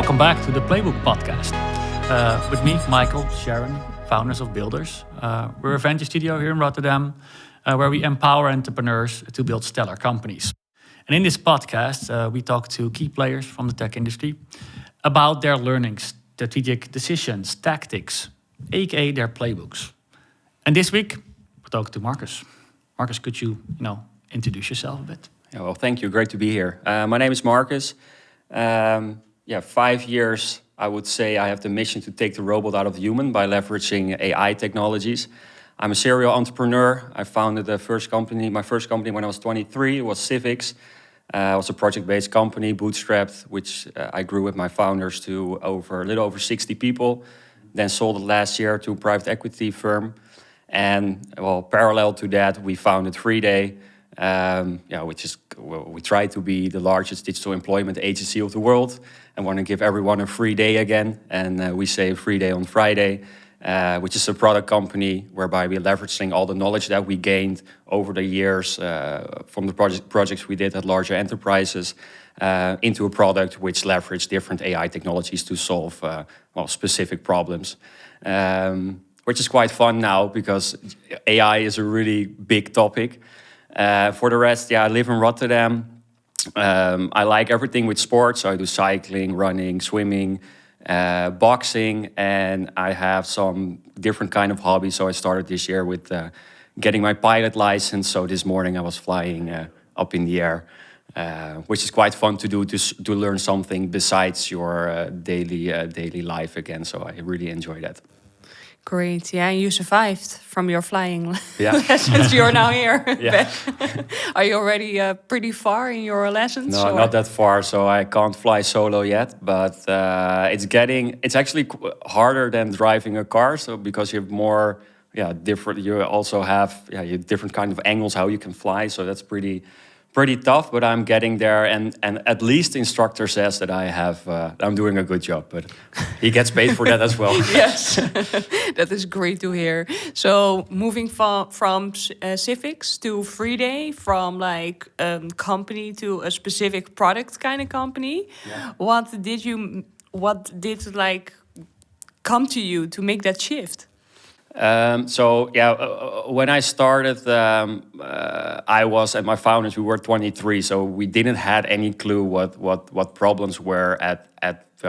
Welcome back to the Playbook podcast. With me, Michael, Sharon, founders of Builders. We're a venture studio here in Rotterdam where we empower entrepreneurs to build stellar companies. And in this podcast, we talk to key players from the tech industry about their learnings, strategic decisions, tactics, aka their playbooks. And this week, we talk to Marcus. Marcus, could you introduce yourself a bit? Yeah, well, thank you. Great to be here. My name is Marcus. 5 years, I would say I have the mission to take the robot out of the human by leveraging AI technologies. I'm a serial entrepreneur. I founded my first company when I was 23. It was Ciphix. It was a project-based company, bootstrapped, which I grew with my founders to a little over 60 people. Then sold it last year to a private equity firm. And parallel to that, we founded Freeday, we try to be the largest digital employment agency of the world and want to give everyone a free day again. And we say free day on Friday, which is a product company whereby we're leveraging all the knowledge that we gained over the years from the projects we did at larger enterprises into a product which leverage different AI technologies to solve specific problems. Which is quite fun now because AI is a really big topic. For the rest, I live in Rotterdam. I like everything with sports. So I do cycling, running, swimming, boxing, and I have some different kind of hobbies. So I started this year with getting my pilot license. So this morning I was flying up in the air, which is quite fun to do, to learn something besides your daily life again. So I really enjoy that. Great, yeah, you survived from your flying lessons. You're now here. Yeah. Are you already pretty far in your lessons? No, not that far. So I can't fly solo yet, but it's actually harder than driving a car. So because you have more, different. You also have you different kind of angles how you can fly. So that's pretty tough, but I'm getting there, and at least the instructor says that I'm doing a good job, but he gets paid for that as well. Yes, that is great to hear. So moving from Ciphix to Freeday, from like company to a specific product kind of company, what did like come to you to make that shift? When I started, I was and my founders, we were 23, so we didn't had any clue what problems were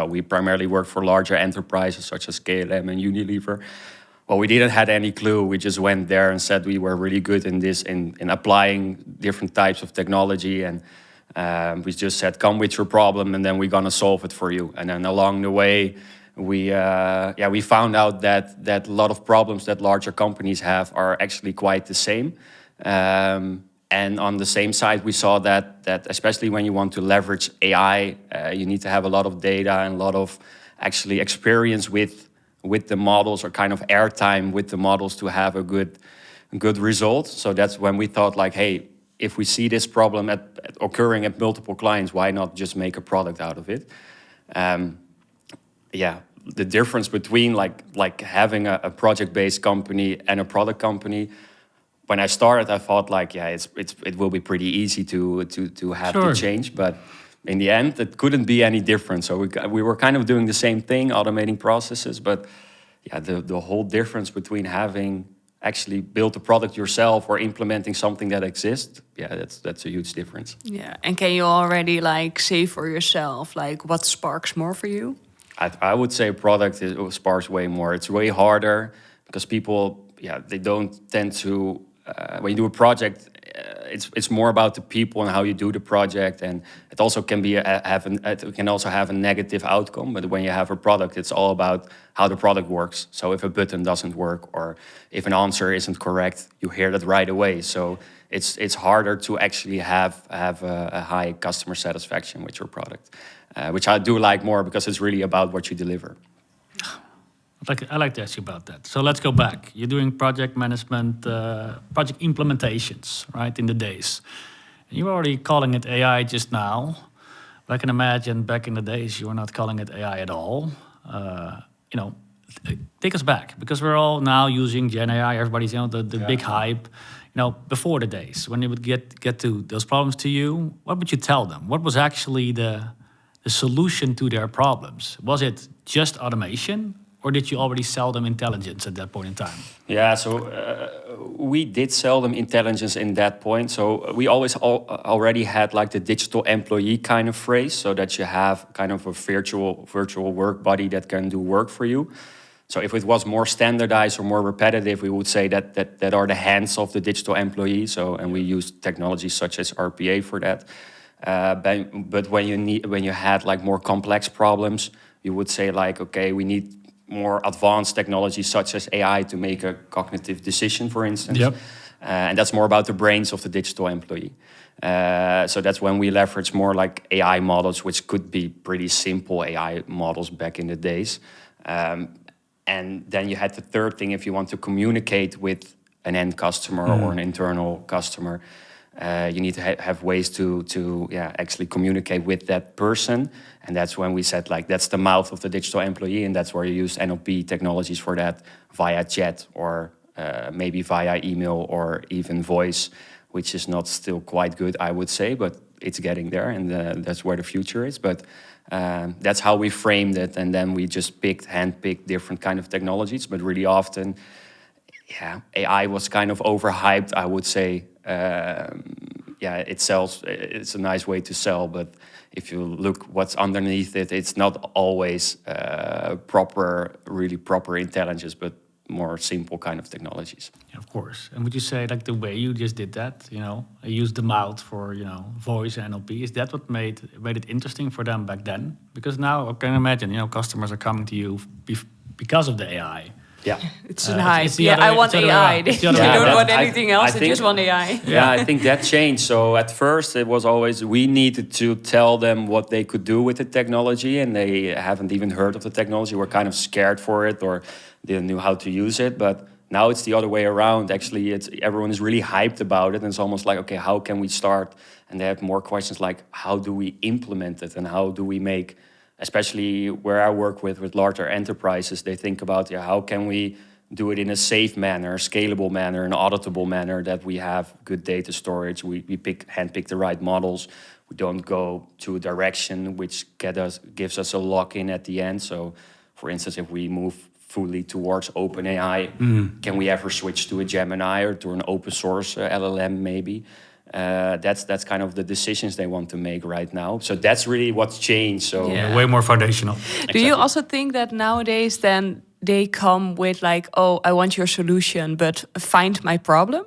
we primarily worked for larger enterprises such as KLM and Unilever. Well, we didn't had any clue. We just went there and said we were really good in this, in applying different types of technology, and we just said, come with your problem and then we're gonna solve it for you. And then along the way, we found out that a lot of problems that larger companies have are actually quite the same. And on the same side, we saw that especially when you want to leverage AI, you need to have a lot of data and a lot of actually experience with the models, or kind of airtime with the models to have a good result. So that's when we thought like, hey, if we see this problem occurring at multiple clients, why not just make a product out of it? The difference between like having a project-based company and a product company. When I started, I thought like, it will be pretty easy to have the change, but in the end, it couldn't be any different. So we were kind of doing the same thing, automating processes, but the whole difference between having actually built a product yourself or implementing something that exists, that's a huge difference. Yeah, and can you already like say for yourself like what sparks more for you? I would say product sparks way more. It's way harder because people, they don't tend to. When you do a project, it's more about the people and how you do the project, and it also can have a negative outcome. But when you have a product, it's all about how the product works. So if a button doesn't work or if an answer isn't correct, you hear that right away. So it's harder to actually have a high customer satisfaction with your product. Which I do like more because it's really about what you deliver. I like to ask you about that. So let's go back. You're doing project management, project implementations, right, in the days. You were already calling it AI just now. But I can imagine back in the days you were not calling it AI at all. Take us back, because we're all now using Gen AI. Everybody's the big hype. Before the days when you would get to those problems to you, what would you tell them? What was actually the solution to their problems? Was it just automation, or did you already sell them intelligence at that point in time? Yeah, so we did sell them intelligence in that point. So we always already had like the digital employee kind of phrase, so that you have kind of a virtual work buddy that can do work for you. So if it was more standardized or more repetitive, we would say that are the hands of the digital employee. So, and we use technologies such as RPA for that. But when you had like more complex problems, you would say like, okay, we need more advanced technologies such as AI to make a cognitive decision, for instance. Yep. And that's more about the brains of the digital employee. So that's when we leverage more like AI models, which could be pretty simple AI models back in the days. And then you had the third thing, if you want to communicate with an end customer or an internal customer, you need to have ways to actually communicate with that person. And that's when we said, like, that's the mouth of the digital employee, and that's where you use NLP technologies for that via chat or maybe via email or even voice, which is not still quite good, I would say, but it's getting there, and that's where the future is. But that's how we framed it, and then we just handpicked different kind of technologies. But really often, AI was kind of overhyped, I would say. It sells. It's a nice way to sell, but if you look what's underneath it, it's not always really proper intelligence, but more simple kind of technologies. Yeah, of course. And would you say, like, the way you just did that, I used the mouth for, voice and NLP, is that what made it interesting for them back then? Because now I can imagine, customers are coming to you because of the AI. Yeah, it's an hype. It's I want AI. They don't want anything else. They just want AI. Yeah, I think that changed. So at first it was always we needed to tell them what they could do with the technology, and they haven't even heard of the technology. We're kind of scared for it or didn't know how to use it. But now it's the other way around. Actually, everyone is really hyped about it, and it's almost like, okay, how can we start? And they have more questions like, how do we implement it, and how do we make, especially where I work with larger enterprises, they think about, how can we do it in a safe manner, scalable manner, an auditable manner, that we have good data storage, we handpick the right models, we don't go to a direction which gives us a lock-in at the end. So, for instance, if we move fully towards OpenAI, can we ever switch to a Gemini or to an open source LLM maybe? That's kind of the decisions they want to make right now. So that's really what's changed. So way more foundational. Do you also think that nowadays then they come with like, oh, I want your solution, but find my problem?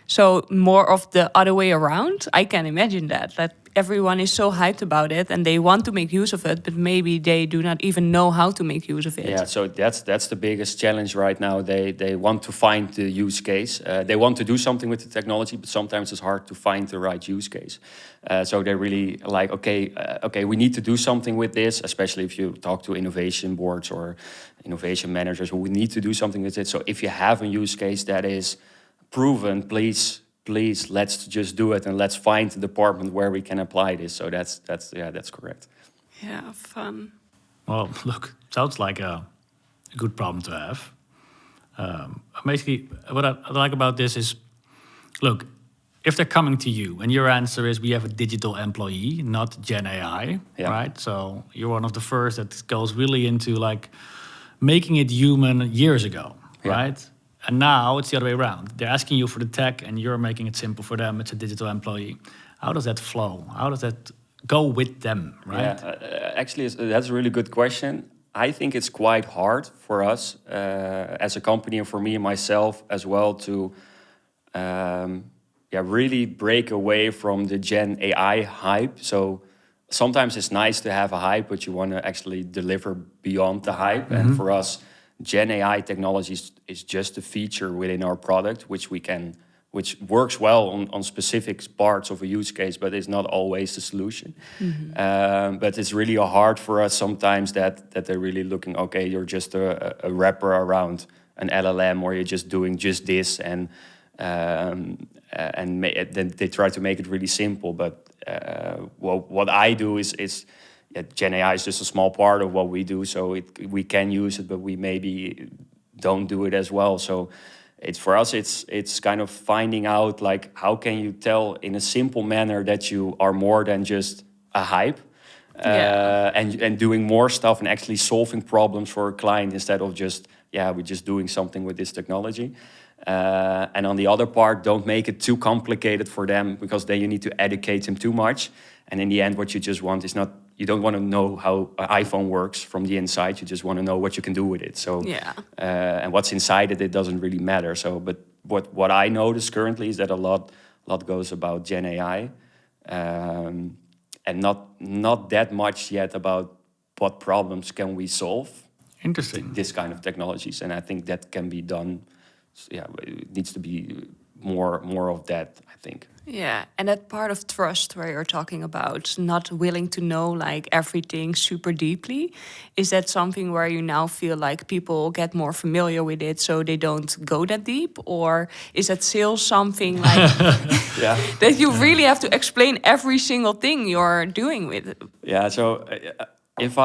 So more of the other way around? I can imagine that everyone is so hyped about it and they want to make use of it, but maybe they do not even know how to make use of it. Yeah, so that's the biggest challenge right now. They want to find the use case. They want to do something with the technology, but sometimes it's hard to find the right use case. So they're really like, okay, we need to do something with this, especially if you talk to innovation boards or innovation managers, we need to do something with it. So if you have a use case that is proven, please, let's just do it, and let's find the department where we can apply this. So that's correct. Yeah, fun. Well, look, sounds like a good problem to have. Basically, what I like about this is, look, if they're coming to you and your answer is we have a digital employee, not Gen AI, right? So you're one of the first that goes really into like making it human years ago, right? And now it's the other way around. They're asking you for the tech and you're making it simple for them. It's a digital employee. How does that flow? How does that go with them, right? Yeah, actually, that's a really good question. I think it's quite hard for us as a company, and for me and myself as well, to really break away from the Gen AI hype. So sometimes it's nice to have a hype, but you want to actually deliver beyond the hype. And for us, Gen AI technology is just a feature within our product, which works well on specific parts of a use case, but it's not always the solution. But it's really hard for us sometimes that they're really looking, okay, you're just a wrapper around an LLM, or you're just doing just this, and then they try to make it really simple. But what I do is Gen AI is just a small part of what we do, so we can use it, but we maybe don't do it as well. So for us, it's kind of finding out, like, how can you tell in a simple manner that you are more than just a hype, and doing more stuff and actually solving problems for a client instead of just, we're just doing something with this technology. And on the other part, don't make it too complicated for them, because then you need to educate them too much. And in the end, what you just want is not, you don't want to know how an iPhone works from the inside. You just want to know what you can do with it. So, and what's inside it doesn't really matter. So, but what I notice currently is that a lot goes about Gen AI, and not that much yet about what problems can we solve. Interesting. This kind of technologies, and I think that can be done. It needs to be more of that, I think. Yeah, and that part of trust where you're talking about not willing to know like everything super deeply, is that something where you now feel like people get more familiar with it so they don't go that deep? Or is that sales something like that you really have to explain every single thing you're doing with it? Yeah, so if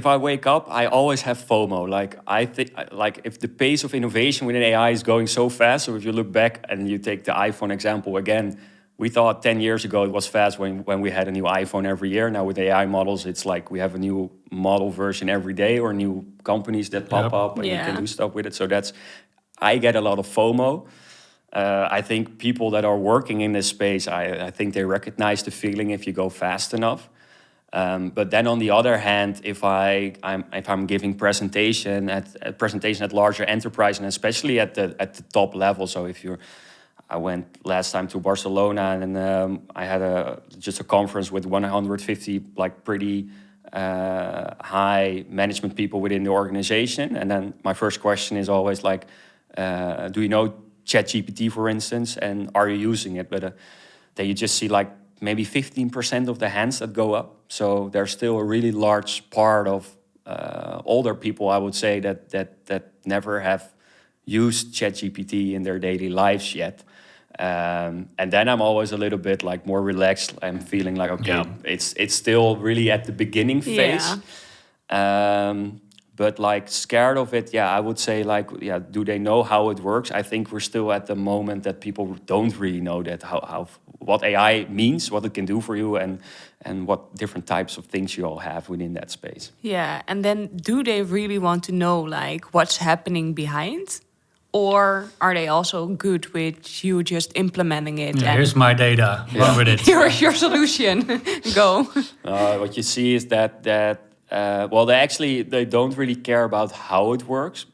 I wake up, I always have FOMO. Like I think, like if the pace of innovation within AI is going so fast. So if you look back and you take the iPhone example again, we thought 10 years ago it was fast when we had a new iPhone every year. Now with AI models, it's like we have a new model version every day, or new companies that pop up and you can do stuff with it. So I get a lot of FOMO. I think people that are working in this space, I think they recognize the feeling if you go fast enough. But then on the other hand, if I'm giving presentation at larger enterprise, and especially at the top level. So I went last time to Barcelona, and I had just a conference with 150 like pretty high management people within the organization. And then my first question is always like, do you know ChatGPT, for instance, and are you using it? But then you just see like maybe 15% of the hands that go up. So there's still a really large part of older people, I would say, that never have used ChatGPT in their daily lives yet. And then I'm always a little bit like more relaxed. I'm feeling like, okay, it's still really at the beginning phase. But like scared of it, I would say like, do they know how it works? I think we're still at the moment that people don't really know that how what AI means, what it can do for you, and what different types of things you all have within that space. Yeah, and then do they really want to know like what's happening behind? Or are they also good with you just implementing it? Yeah, here's my data, run with it. Here's your solution, go. What you see is that they don't really care about how it works.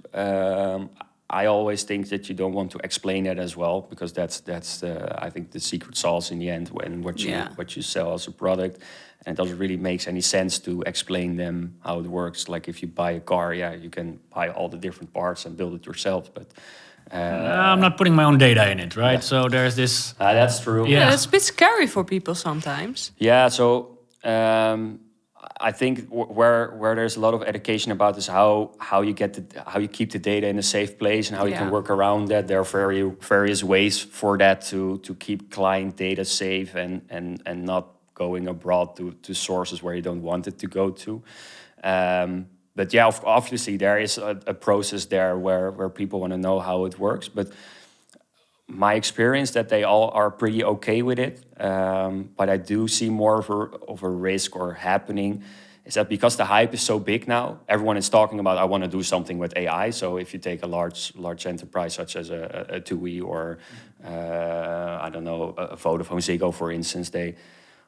I always think that you don't want to explain it as well, because that's I think the secret sauce in the end when what you sell as a product. And it doesn't really make any sense to explain them how it works. Like if you buy a car, you can buy all the different parts and build it yourself. But I'm not putting my own data in it, right? Yeah. So there's this. That's true. Yeah, it's a bit scary for people sometimes. Yeah. So I think where there's a lot of education about is how you keep the data in a safe place and how you can work around that. There are various ways for that to keep client data safe and not going abroad to sources where you don't want it to go to. But obviously there is a process there where people want to know how it works. But my experience that they all are pretty okay with it. But I do see more of a risk or happening is that because the hype is so big now, everyone is talking about, I want to do something with AI. So if you take a large enterprise such as a TUI or I don't know, a Vodafone Ziggo, for instance,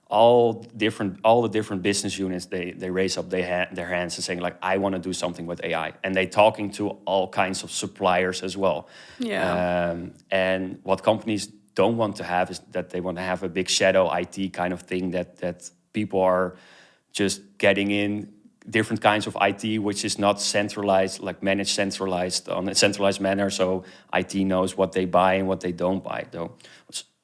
all the different business units, they raise up their hands and saying like, I want to do something with AI, and they talking to all kinds of suppliers as well. And what companies don't want to have is that they want to have a big shadow IT kind of thing that people are just getting in different kinds of IT, which is not centralized, like managed centralized on a centralized manner. So IT knows what they buy and what they don't buy. Though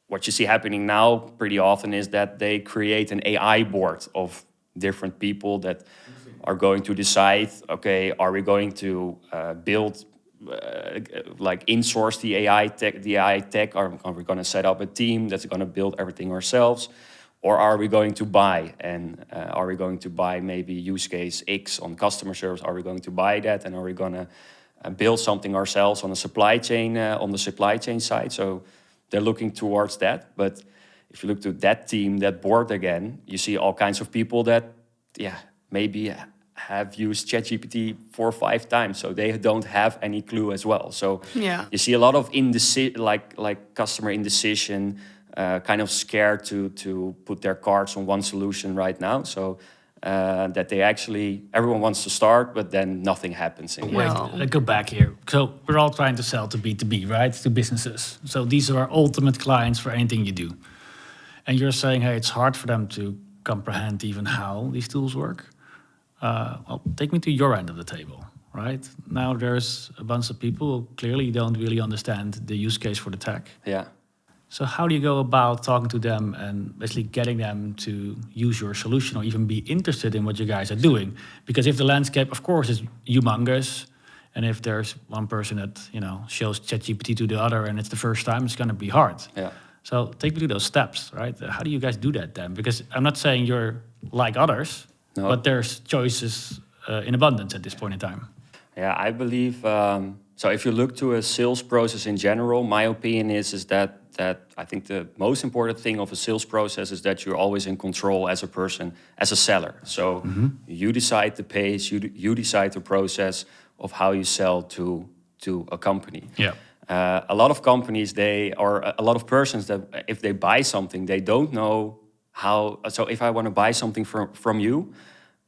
what you see happening now pretty often is that they create an AI board of different people that are going to decide, okay, are we going to build, like insource the AI tech? Are we going to set up a team that's going to build everything ourselves? Or are we going to buy? And are we going to buy maybe use case X on customer service? Are we going to buy that? And are we going to build something ourselves on the supply chain side? So they're looking towards that. But if you look to that team, that board again, you see all kinds of people that, maybe have used ChatGPT 4 or 5 times, so they don't have any clue as well. So you see a lot of like customer indecision, kind of scared to put their cards on one solution right now. So that they actually, everyone wants to start, but then nothing happens. Wait, let's go back here. So we're all trying to sell to B2B, right? To businesses. So these are our ultimate clients for anything you do. And you're saying, hey, it's hard for them to comprehend even how these tools work. Well, take me to your end of the table, right? Now there's a bunch of people who clearly don't really understand the use case for the tech. Yeah. So how do you go about talking to them and basically getting them to use your solution or even be interested in what you guys are doing? Because if the landscape, of course, is humongous, and if there's one person that, shows ChatGPT to the other and it's the first time, it's going to be hard. Yeah. So take me through those steps, right? How do you guys do that then? Because I'm not saying you're like others, but there's choices in abundance at this point in time. Yeah, I believe, so if you look to a sales process in general, my opinion is that I think the most important thing of a sales process is that you're always in control as a person, as a seller. So you decide the pace, you decide the process of how you sell to a company. Yeah. A lot of companies, a lot of persons that if they buy something, they don't know how. So if I want to buy something from you,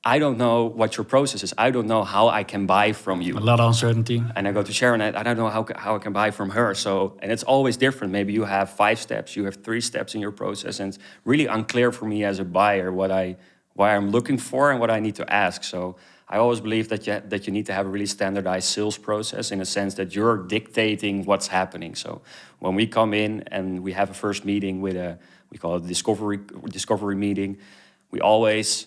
I don't know what your process is. I don't know how I can buy from you. A lot of uncertainty. And I go to Sharon, I don't know how I can buy from her. So, and it's always different. Maybe you have 5 steps, you have 3 steps in your process, and it's really unclear for me as a buyer why I'm looking for and what I need to ask. So I always believe that you need to have a really standardized sales process in a sense that you're dictating what's happening. So when we come in and we have a first meeting we call it a discovery meeting, we always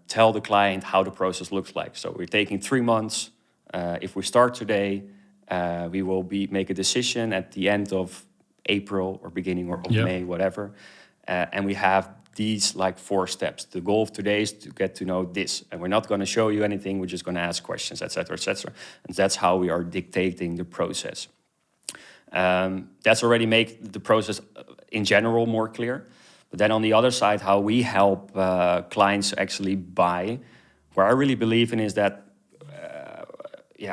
tell the client how the process looks like. So we're taking 3 months. If we start today, we will make a decision at the end of April or beginning of May, whatever. And we have these 4 steps. The goal of today is to get to know this. And we're not going to show you anything. We're just going to ask questions, et cetera, et cetera. And that's how we are dictating the process. That's already make the process in general more clear. But then on the other side, how we help clients actually buy, where I really believe in is that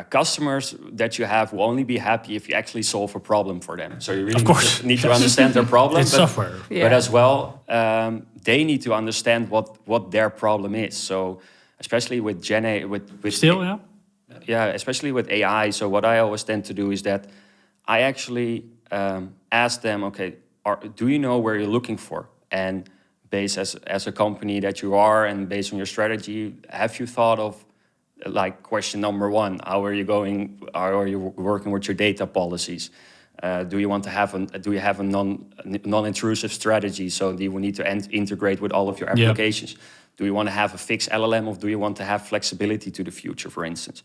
customers that you have will only be happy if you actually solve a problem for them. So you really need to understand their problem. It's software. But as well, they need to understand what their problem is. So especially with especially with AI. So what I always tend to do is that I actually ask them, okay, do you know where you're looking for? And based as a company that you are and based on your strategy, have you thought of question number 1, how are you working with your data policies? Do you have a non-intrusive strategy? So do you need to integrate with all of your applications? Do you want to have a fixed LLM or do you want to have flexibility to the future, for instance?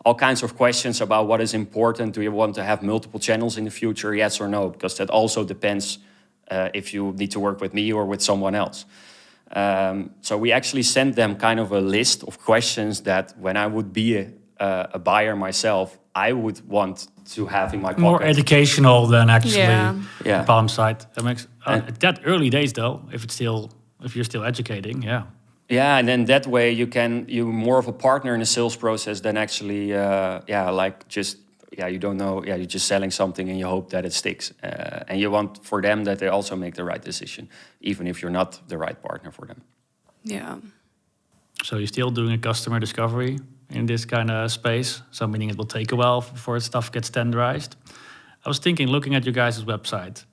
All kinds of questions about what is important. Do you want to have multiple channels in the future? Yes or no? Because that also depends if you need to work with me or with someone else. So we actually sent them kind of a list of questions that when I would be a buyer myself, I would want to have in my pocket. More educational than actually palm side. That makes that early days though. If you're still educating, Yeah, and then that way you're more of a partner in the sales process than actually, you don't know, you're just selling something and you hope that it sticks. And you want for them that they also make the right decision, even if you're not the right partner for them. Yeah. So you're still doing a customer discovery in this kind of space, so meaning it will take a while before stuff gets standardized. I was thinking, looking at your guys' website,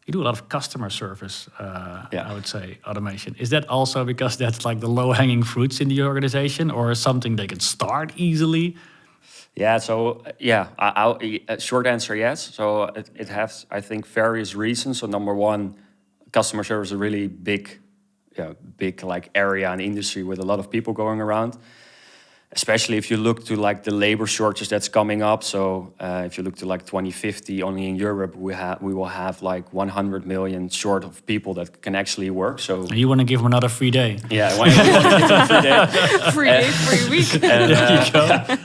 you do a lot of customer service, I would say, automation. Is that also because that's like the low-hanging fruits in the organization, or something they can start easily? Yeah, so short answer, yes. So it has, I think, various reasons. So number 1, customer service is a really big area and industry with a lot of people going around. Especially if you look to the labor shortage that's coming up. So if you look to 2050, only in Europe we will have 100 million short of people that can actually work. So and you want to give them another free day? Yeah, I want to give them a free day. Free week. And, there you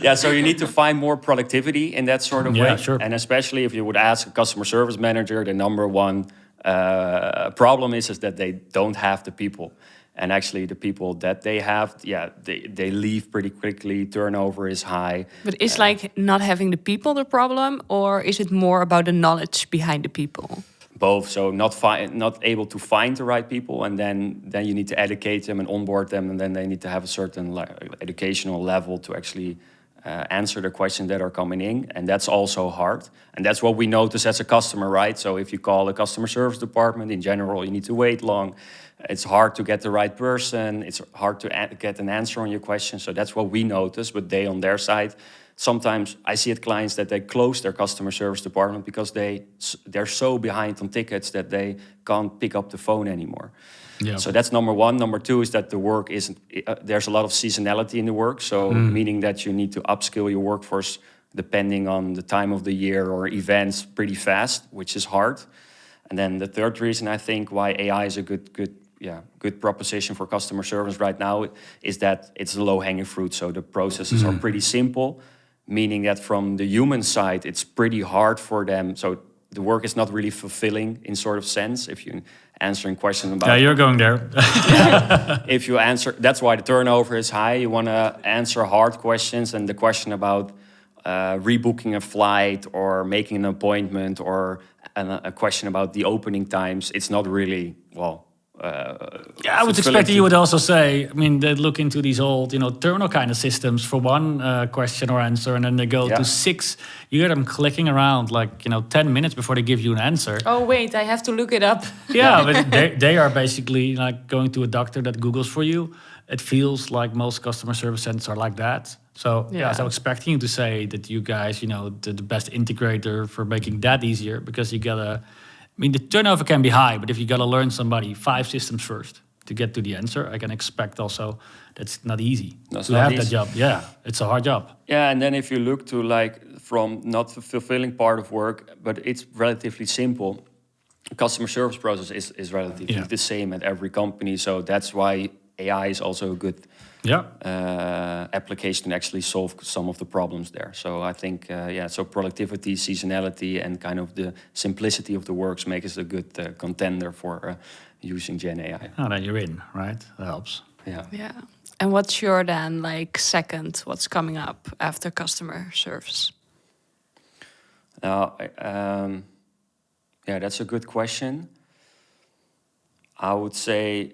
go. So you need to find more productivity in that sort of way. Sure. And especially if you would ask a customer service manager, the number 1 Problem is that they don't have the people. And actually, the people that they have, they leave pretty quickly. Turnover is high. But is like not having the people the problem, or is it more about the knowledge behind the people? Both. So not able to find the right people, and then you need to educate them and onboard them, and then they need to have a certain educational level to actually answer the questions that are coming in, and that's also hard. And that's what we notice as a customer, right? So if you call a customer service department, in general, you need to wait long. It's hard to get the right person. It's hard to get an answer on your question. So that's what we notice. But they, on their side, sometimes I see at clients that they close their customer service department because they're so behind on tickets that they can't pick up the phone anymore. Yeah. So that's number one. Number two is that the work isn't. There's a lot of seasonality in the work. So meaning that you need to upskill your workforce depending on the time of the year or events pretty fast, which is hard. And then the third reason I think why AI is a good proposition for customer service right now is that it's a low-hanging fruit. So the processes are pretty simple, meaning that from the human side, it's pretty hard for them. So the work is not really fulfilling in sort of sense. If you're answering questions about... Yeah, you're going there. If you answer... That's why the turnover is high. You want to answer hard questions, and the question about rebooking a flight or making an appointment or a question about the opening times, it's not really, I would expect that you would also say, I mean, they look into these old, terminal kind of systems for one question or answer, and then they go to 6. You get them clicking around 10 minutes before they give you an answer. Oh, wait, I have to look it up. Yeah, but they are basically like going to a doctor that Googles for you. It feels like most customer service centers are like that. So so I'm expecting you to say that you guys, the best integrator for making that easier, because you gotta... I mean, the turnover can be high, but if you got to learn somebody 5 systems first to get to the answer, I can expect also that's not easy to have that job. Yeah, it's a hard job. Yeah, and then if you look to from not fulfilling part of work, but it's relatively simple. Customer service process is relatively the same at every company. So that's why AI is also a good application to actually solve some of the problems there. So I think, so productivity, seasonality, and kind of the simplicity of the works make us a good contender for using Gen AI. Oh, then you're in, right? That helps. Yeah. And what's your second, what's coming up after customer service? Now, that's a good question. I would say,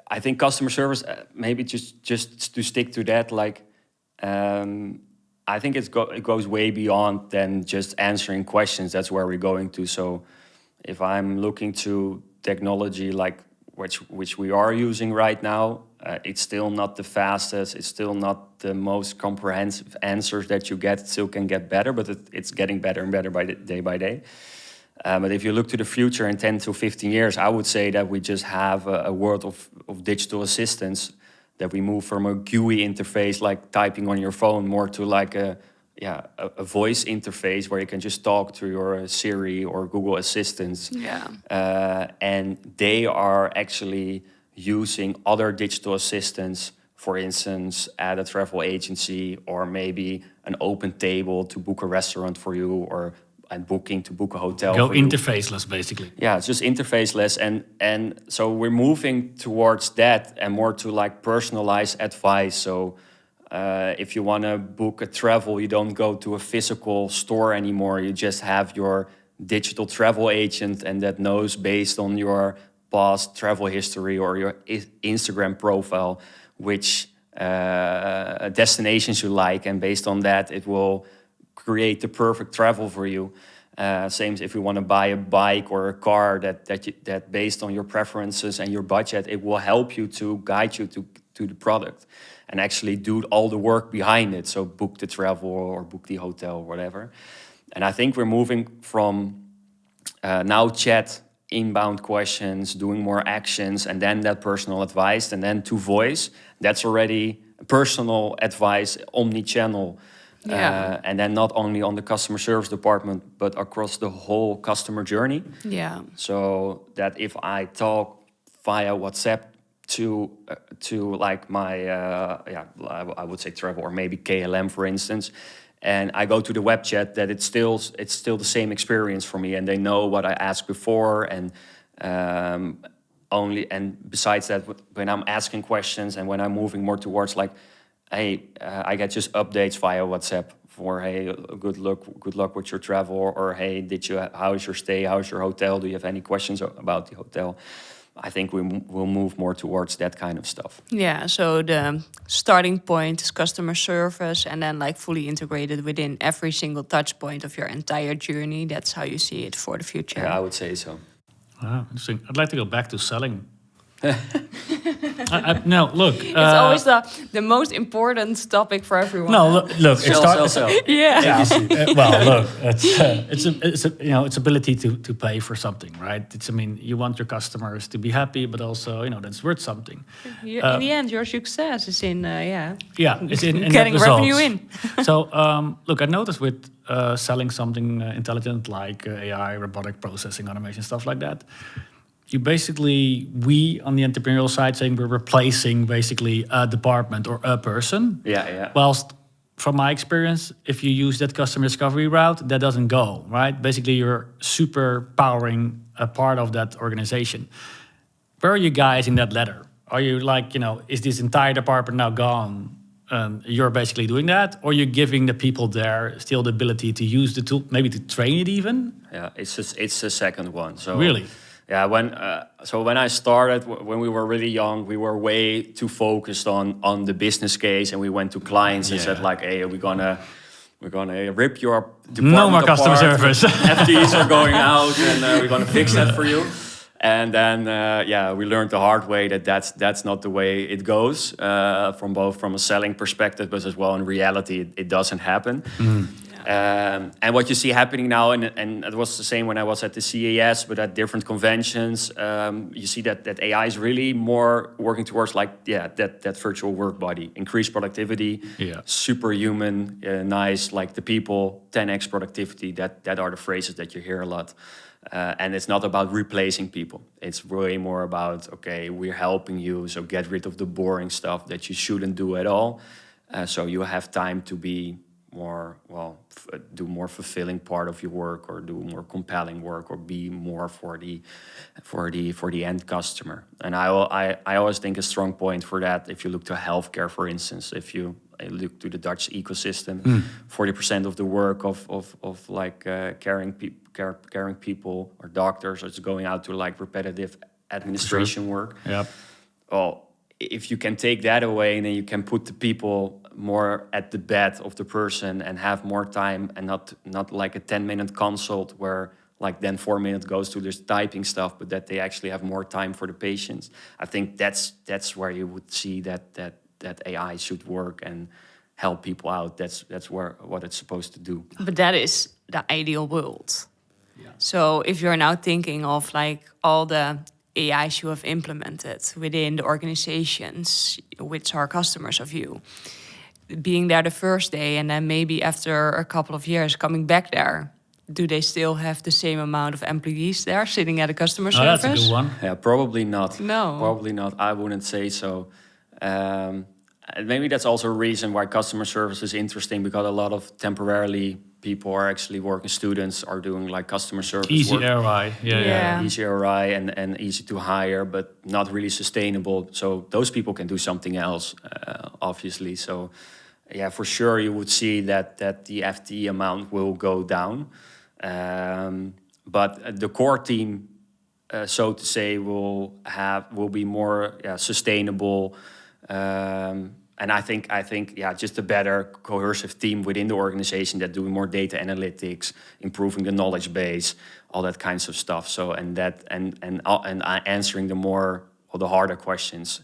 I think customer service, maybe just to stick to that, I think it goes way beyond than just answering questions. That's where we're going to. So if I'm looking to technology which we are using right now, it's still not the fastest. It's still not the most comprehensive answers that you get. It still can get better, but it's getting better and better day by day. But if you look to the future in 10 to 15 years, I would say that we just have a world of digital assistants, that we move from a GUI interface, like typing on your phone, more to a voice interface where you can just talk to your Siri or Google Assistants. Yeah. And they are actually using other digital assistants, for instance, at a travel agency, or maybe an open table to book a restaurant for you, and booking to book a hotel. Go interfaceless, basically. Yeah, it's just interfaceless, and so we're moving towards that and more to personalized advice. So if you want to book a travel, you don't go to a physical store anymore. You just have your digital travel agent, and that knows based on your past travel history or your Instagram profile which destinations you like, and based on that, it will create the perfect travel for you. Same as if you want to buy a bike or a car that based on your preferences and your budget, it will help you to guide you to the product and actually do all the work behind it. So book the travel or book the hotel or whatever. And I think we're moving from now chat, inbound questions, doing more actions, and then that personal advice, and then to voice. That's already personal advice, omni-channel. And then not only on the customer service department, but across the whole customer journey. Yeah. So that if I talk via WhatsApp to my, I would say travel, or maybe KLM, for instance, and I go to the web chat, that it's still the same experience for me, and they know what I asked before, and besides that, when I'm asking questions and when I'm moving more towards like, hey, I get just updates via WhatsApp for, hey, good luck with your travel, or hey, how's your stay, how's your hotel, do you have any questions about the hotel? I think we'll move more towards that kind of stuff. Yeah, so the starting point is customer service, and then like fully integrated within every single touch point of your entire journey. That's how you see it for the future. Yeah, I would say so. Wow, interesting. I'd like to go back to selling. No, look. It's always the most important topic for everyone. No, look. Sell. Yeah. Well, look. It's ability to pay for something, right? You want your customers to be happy, but also, that's worth something. In the end, your success is in it's in getting revenue in. So, look, I noticed with selling something intelligent like AI, robotic processing, automation, stuff like that. We on the entrepreneurial side saying we're replacing basically a department or a person. Yeah. Whilst from my experience, if you use that customer discovery route, that doesn't go, right? Basically, you're super powering a part of that organization. Where are you guys in that ladder? Are you like, is this entire department now gone? You're basically doing that, or you're giving the people there still the ability to use the tool, maybe to train it even? Yeah, it's the second one. So really? Yeah, when I started, when we were really young, we were way too focused on the business case, and we went to clients and said like, "Hey, we're gonna rip your department no more apart. Customer service. FTEs are going out, and we're gonna fix that for you." And then we learned the hard way that that's not the way it goes, from a selling perspective, but as well in reality, it doesn't happen. And what you see happening now, and it was the same when I was at the CES, but at different conventions, you see that AI is really more working towards that virtual work body, increased productivity, superhuman, nice, like the people, 10x productivity. That are the phrases that you hear a lot. And it's not about replacing people. It's way more about, okay, we're helping you, so get rid of the boring stuff that you shouldn't do at all. So you have time to be more, do more fulfilling part of your work, or do more compelling work, or be more for the end customer. And I always think a strong point for that, if you look to healthcare, for instance, if you look to the Dutch ecosystem, 40% of the work of caring people or doctors is going out to like repetitive administration work. Yep. Well, if you can take that away, and then you can put the people more at the bed of the person and have more time, and not like a 10-minute consult where like then 4 minutes goes to this typing stuff, but that they actually have more time for the patients. I think that's where you would see that AI should work and help people out. That's what it's supposed to do. But that is the ideal world. Yeah. So if you're now thinking of like all the AIs you have implemented within the organizations which are customers of you, being there the first day and then maybe after a couple of years coming back there, do they still have the same amount of employees there sitting at a customer service? That's a good one. Yeah, probably not. No. Probably not. I wouldn't say so. Maybe that's also a reason why customer service is interesting, because a lot of temporarily people are actually working, students are doing like customer service Easy work. ROI. Yeah. Easy ROI and easy to hire, but not really sustainable. So those people can do something else, obviously. So yeah, for sure you would see that the FTE amount will go down. But the core team, so to say, will be more sustainable. And I think, just a better cohesive team within the organization that doing more data analytics, improving the knowledge base, all that kinds of stuff. So and answering the harder questions.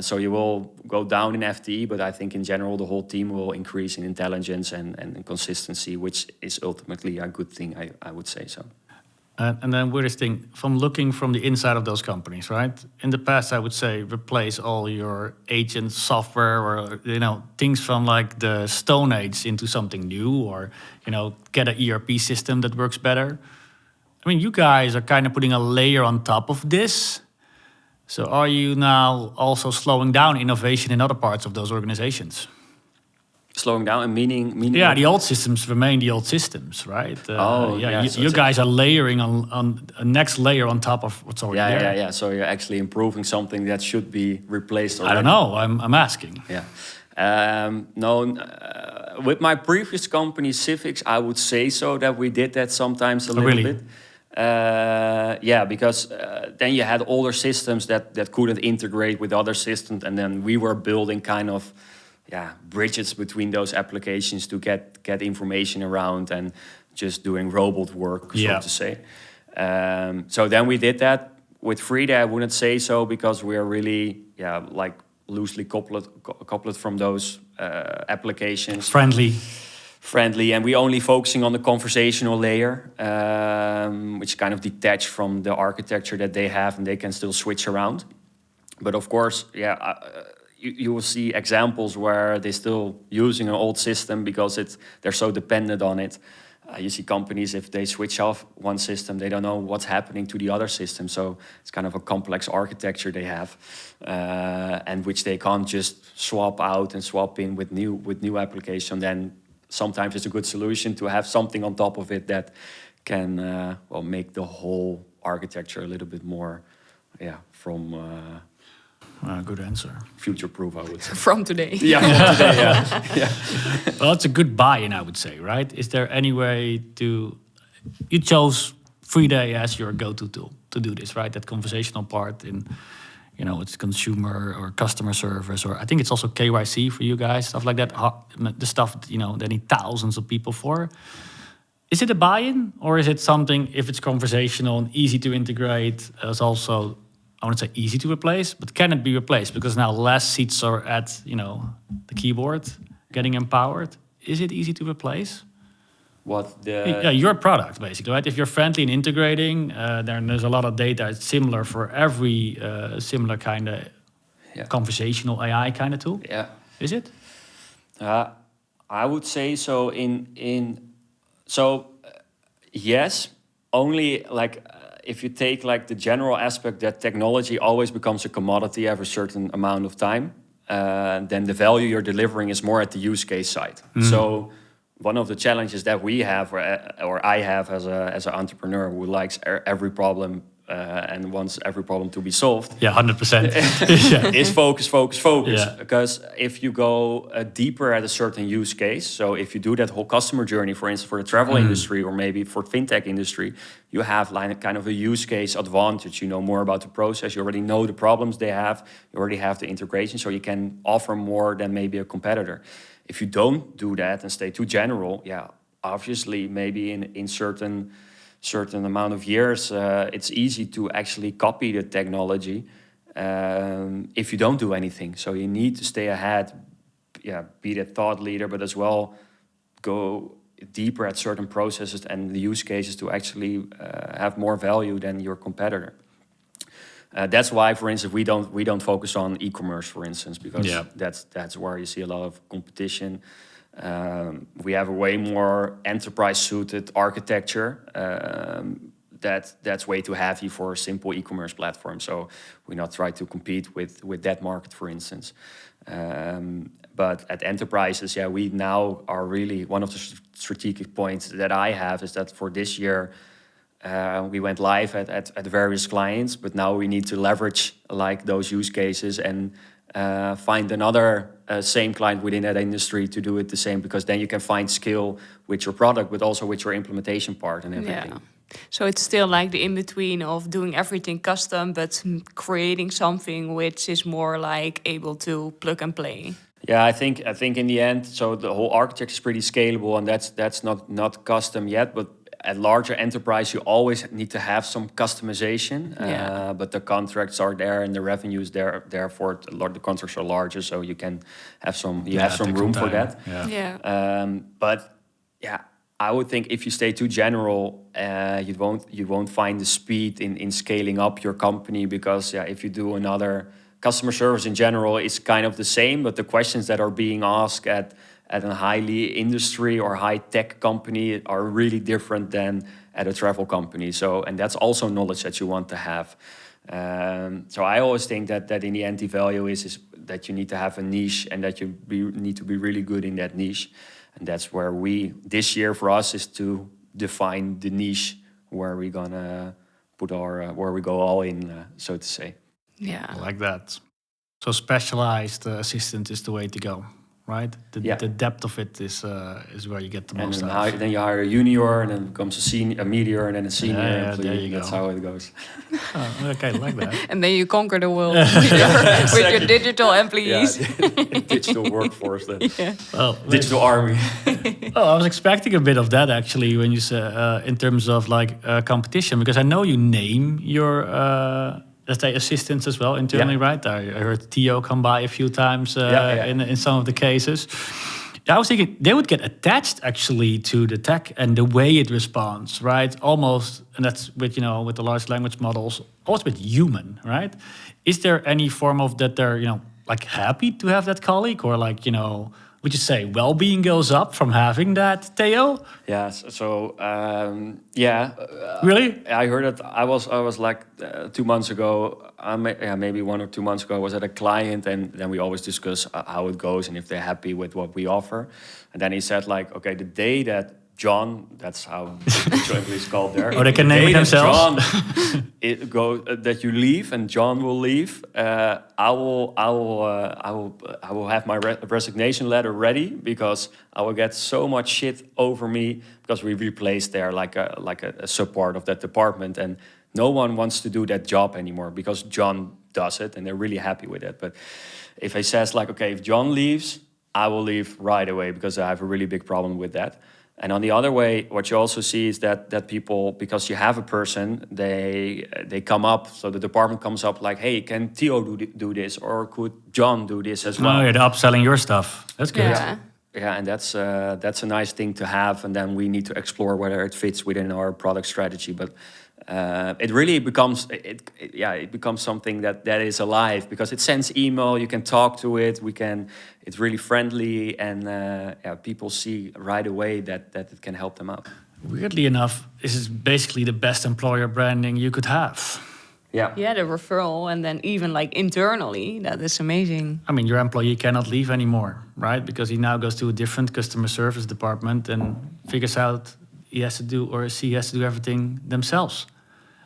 So you will go down in FTE, but I think in general the whole team will increase in intelligence and consistency, which is ultimately a good thing. I would say so. And then weirdest thing, from looking from the inside of those companies, right? In the past, I would say replace all your agent software, or things from like the Stone Age into something new, or get an ERP system that works better. I mean, you guys are kind of putting a layer on top of this. So are you now also slowing down innovation in other parts of those organizations? Slowing down and meaning. Yeah, the old systems remain the old systems, right? So you guys are layering on a next layer on top of what's already there. Yeah. So you're actually improving something that should be replaced already. I don't know. I'm asking. Yeah. With my previous company, Ciphix, I would say so that we did that sometimes a little bit. Because then you had older systems that couldn't integrate with other systems, and then we were building kind of bridges between those applications to get information around and just doing robot work, so to say. So then we did that. With Freeday, I wouldn't say so because we are really loosely coupled from those applications. Friendly, and we only focusing on the conversational layer, which kind of detached from the architecture that they have, and they can still switch around. But of course, you will see examples where they're still using an old system because they're so dependent on it. You see companies, if they switch off one system, they don't know what's happening to the other system. So it's kind of a complex architecture they have, and which they can't just swap out and swap in with new application. Then sometimes it's a good solution to have something on top of it that can make the whole architecture a little bit more, Good answer. Future-proof, I would say. From today. Yeah, from today, yeah. Well, it's a good buy-in, I would say, right? Is there any way you chose Freeday as your go-to tool to do this, right? That conversational part in, it's consumer or customer service, or I think it's also KYC for you guys, stuff like that. The stuff, they need thousands of people for. Is it a buy-in, or is it something, if it's conversational and easy to integrate, is also, I wouldn't say easy to replace, but can it be replaced? Because now less seats are at, the keyboard, getting empowered. Is it easy to replace? Your product, basically, right? If you're friendly and integrating, then there's a lot of data. It's similar for every similar kind of conversational AI kind of tool. Yeah. Is it? I would say so. Yes, only if you take the general aspect that technology always becomes a commodity after a certain amount of time, then the value you're delivering is more at the use case side. So one of the challenges that we have, or I have as an entrepreneur who likes every problem and wants every problem to be solved. Yeah, 100%. Is focus. Yeah. Because if you go deeper at a certain use case, so if you do that whole customer journey, for instance, for the travel industry or maybe for fintech industry, you have kind of a use case advantage. You know more about the process. You already know the problems they have. You already have the integration, so you can offer more than maybe a competitor. If you don't do that and stay too general, obviously maybe in certain amount of years, it's easy to actually copy the technology if you don't do anything. So you need to stay ahead, be that thought leader, but as well go deeper at certain processes and the use cases to actually have more value than your competitor. That's why, for instance, we don't focus on e-commerce, for instance, because that's where you see a lot of competition. We have a way more enterprise-suited architecture that's way too heavy for a simple e-commerce platform. So we not try to compete with that market, for instance. But at enterprises, we now are really one of the strategic points that I have is that for this year. We went live at various clients, but now we need to leverage those use cases and find another same client within that industry to do it the same, because then you can find skill with your product, but also with your implementation part and everything. Yeah. So it's still the in-between of doing everything custom, but creating something which is more able to plug and play. Yeah, I think in the end, so the whole architecture is pretty scalable, and that's not custom yet, but at larger enterprise, you always need to have some customization, but the contracts are there and the revenue is there. Therefore, the contracts are larger, so you can have some room for that. But I would think if you stay too general, you won't find the speed in scaling up your company, because if you do another customer service in general, it's kind of the same, but the questions that are being asked at a highly industry or high tech company are really different than at a travel company. So, and that's also knowledge that you want to have. So I always think that in the end, the value is that you need to have a niche and that you need to be really good in that niche. And that's where this year for us is to define the niche where we're gonna put where we go all in, so to say. Yeah. I like that. So specialized assistant is the way to go, right? The depth of it is where you get the most And out of. then you hire a junior, and then becomes a meteor, and then a senior employee. There you That's go. how it goes. Oh, okay, I like that. And then you conquer the world with your digital employees. Digital workforce, then. Well, Digital army. I was expecting a bit of that actually when you say in terms of like competition, because I know you name your let's say assistants as well internally, right? I heard Theo come by a few times in some of the cases. I was thinking they would get attached actually to the tech and the way it responds, right? Almost, and that's with with the large language models, almost a bit human, right? Is there any form of that they're like happy to have that colleague, or like would you say well-being goes up from having that, Theo? Yeah. Really? I heard it. I was like 2 months ago. Maybe 1 or 2 months ago, I was at a client, and then we always discuss how it goes and if they're happy with what we offer. And then he said, like, okay, the day that John, that's how the employee is called there. Or they can name it themselves. John, that you leave, and John will leave. I will have my resignation letter ready, because I will get so much shit over me because we replaced there like a sub-part of that department, and no one wants to do that job anymore because John does it, and they're really happy with it. But if he says like, okay, if John leaves, I will leave right away because I have a really big problem with that. And on the other way, what you also see is that people, because you have a person, they come up. So the department comes up like, hey, can Theo do this, or could John do this as well? Oh, you're upselling your stuff. That's good. Yeah. And that's a nice thing to have. And then we need to explore whether it fits within our product strategy. But it really becomes it becomes something that is alive, because it sends email. You can talk to it. It's really friendly, and people see right away that it can help them out. Weirdly enough, this is basically the best employer branding you could have. Yeah, the referral, and then even like internally, that is amazing. I mean, your employee cannot leave anymore, right? Because he now goes to a different customer service department and figures out he has to do, or she has to do everything themselves.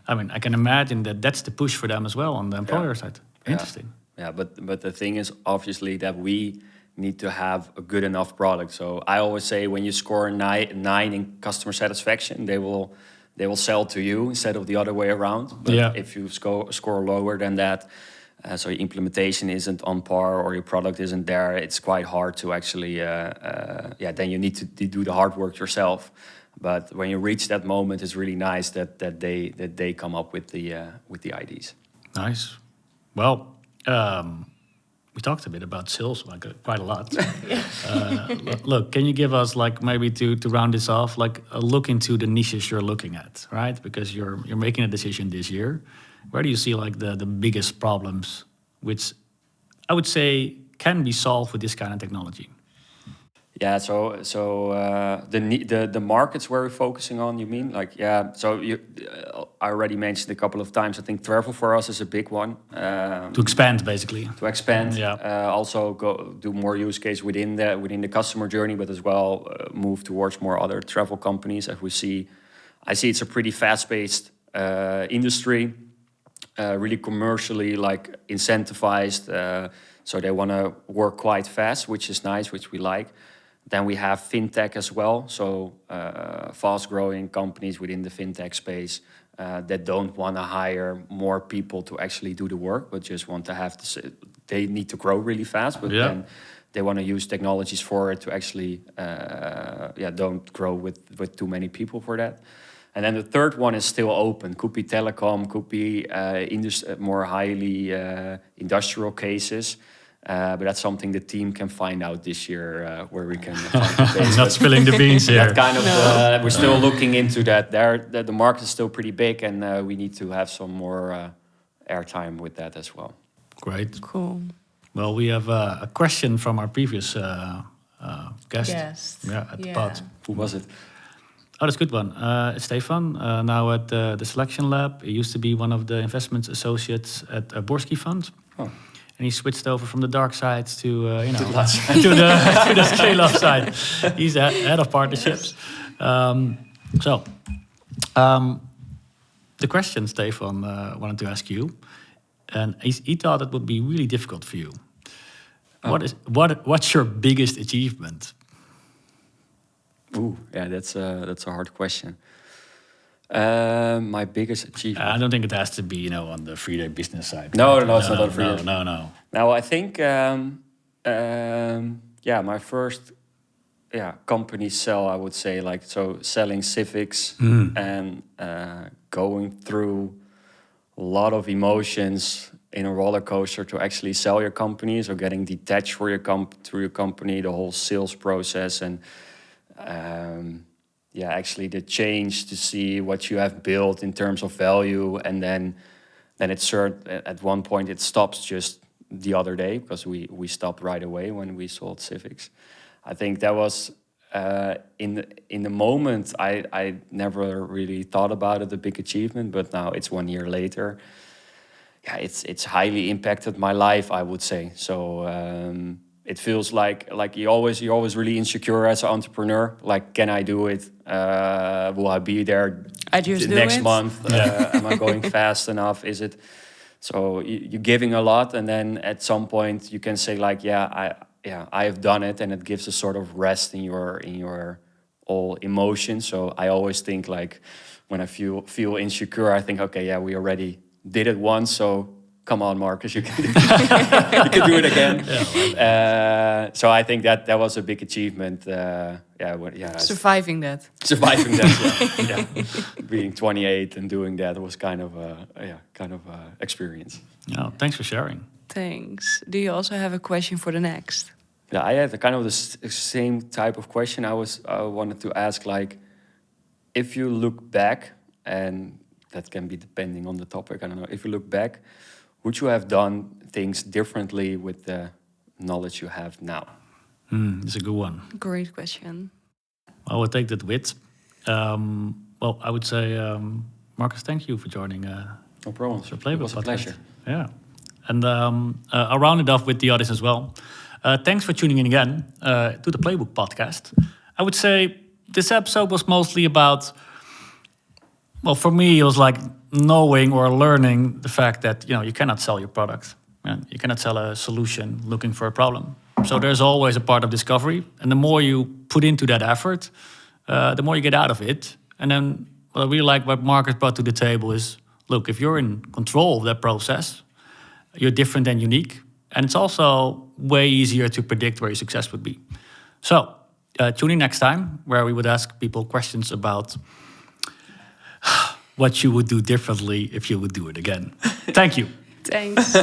I mean, I can imagine that's the push for them as well on the employer side. Interesting. Yeah, but the thing is obviously that we need to have a good enough product. So I always say, when you score a 9 in customer satisfaction, they will sell to you instead of the other way around. But if you score lower than that, so your implementation isn't on par or your product isn't there, it's quite hard to actually, then you need to do the hard work yourself. But when you reach that moment, it's really nice that they come up with the IDs. Nice. Well, we talked a bit about sales, like quite a lot. Look, can you give us, like, maybe to round this off, like a look into the niches you're looking at, right? Because you're making a decision this year. Where do you see like the biggest problems, which I would say can be solved with this kind of technology? Yeah, so the markets where we're focusing on, you mean? Like, so I already mentioned a couple of times, I think travel for us is a big one. To expand, basically. To expand. Yeah. Also do more use case within the customer journey, but as well move towards more other travel companies. As I see it's a pretty fast-paced industry, really commercially like incentivized. So they want to work quite fast, which is nice, which we like. Then we have fintech as well, so fast-growing companies within the fintech space that don't want to hire more people to actually do the work, but just want to have they need to grow really fast, but then they want to use technologies for it to actually don't grow with too many people for that. And then the third one is still open. Could be telecom, could be more highly industrial cases. But that's something the team can find out this year, where we can find the base. Not spilling the beans here. That kind of, we're still looking into that. The market is still pretty big, and we need to have some more airtime with that as well. Great. Cool. Well, we have a question from our previous guest. At the pod. Who was it? Oh, that's a good one. It's Stefan, now at the Selection Lab. He used to be one of the investment associates at a Borski Fund. Oh. and he switched over from the dark side to you know To the light side. to the scale up side. He's the head of partnerships. The question Stefan wanted to ask you, and he thought it would be really difficult for you. What's your biggest achievement? Ooh, yeah, that's a hard question. My biggest achievement. I don't think it has to be, you know, on the Freeday business side. No, it's not on Freeday. No. Now I think, my first, company sell, I would say, like, so selling Ciphix and going through a lot of emotions in a roller coaster to actually sell your company. So getting detached for through your company, the whole sales process, and actually the change to see what you have built in terms of value, and then at one point it stops just the other day, because we stopped right away when we sold Ciphix. I think that was in the moment I never really thought about it, a big achievement, but now it's 1 year later. Yeah, it's highly impacted my life, I would say. So it feels like you're always really insecure as an entrepreneur. Like, can I do it? Will I be there next month? Am I going fast enough? Is it? So you're giving a lot, and then at some point you can say like, I have done it, and it gives a sort of rest in your all emotions. So I always think, like, when I feel insecure, I think, okay, we already did it once, so come on, Marcus, you can do it. You can do it again. So I think that was a big achievement. Surviving that. Surviving that. Being 28 and doing that was kind of experience. Oh, thanks for sharing. Thanks. Do you also have a question for the next? Yeah, I had the same type of question. I wanted to ask, like, if you look back, and that can be depending on the topic, I don't know. If you look back, would you have done things differently with the knowledge you have now? It's a good one. Great question. I would take that with. I would say, Marcus, thank you for joining. No problem. The Playbook It was a podcast. pleasure. Yeah. And I'll round it off with the audience as well. Thanks for tuning in again to the Playbook podcast. I would say this episode was mostly about, well, for me, it was like knowing or learning the fact that, you know, you cannot sell your product. And you cannot sell a solution looking for a problem. So there's always a part of discovery. And the more you put into that effort, the more you get out of it. And then what I really like what Marcus brought to the table is, look, if you're in control of that process, you're different and unique. And it's also way easier to predict where your success would be. So tune in next time, where we would ask people questions about what you would do differently if you would do it again. Thank you. Thanks.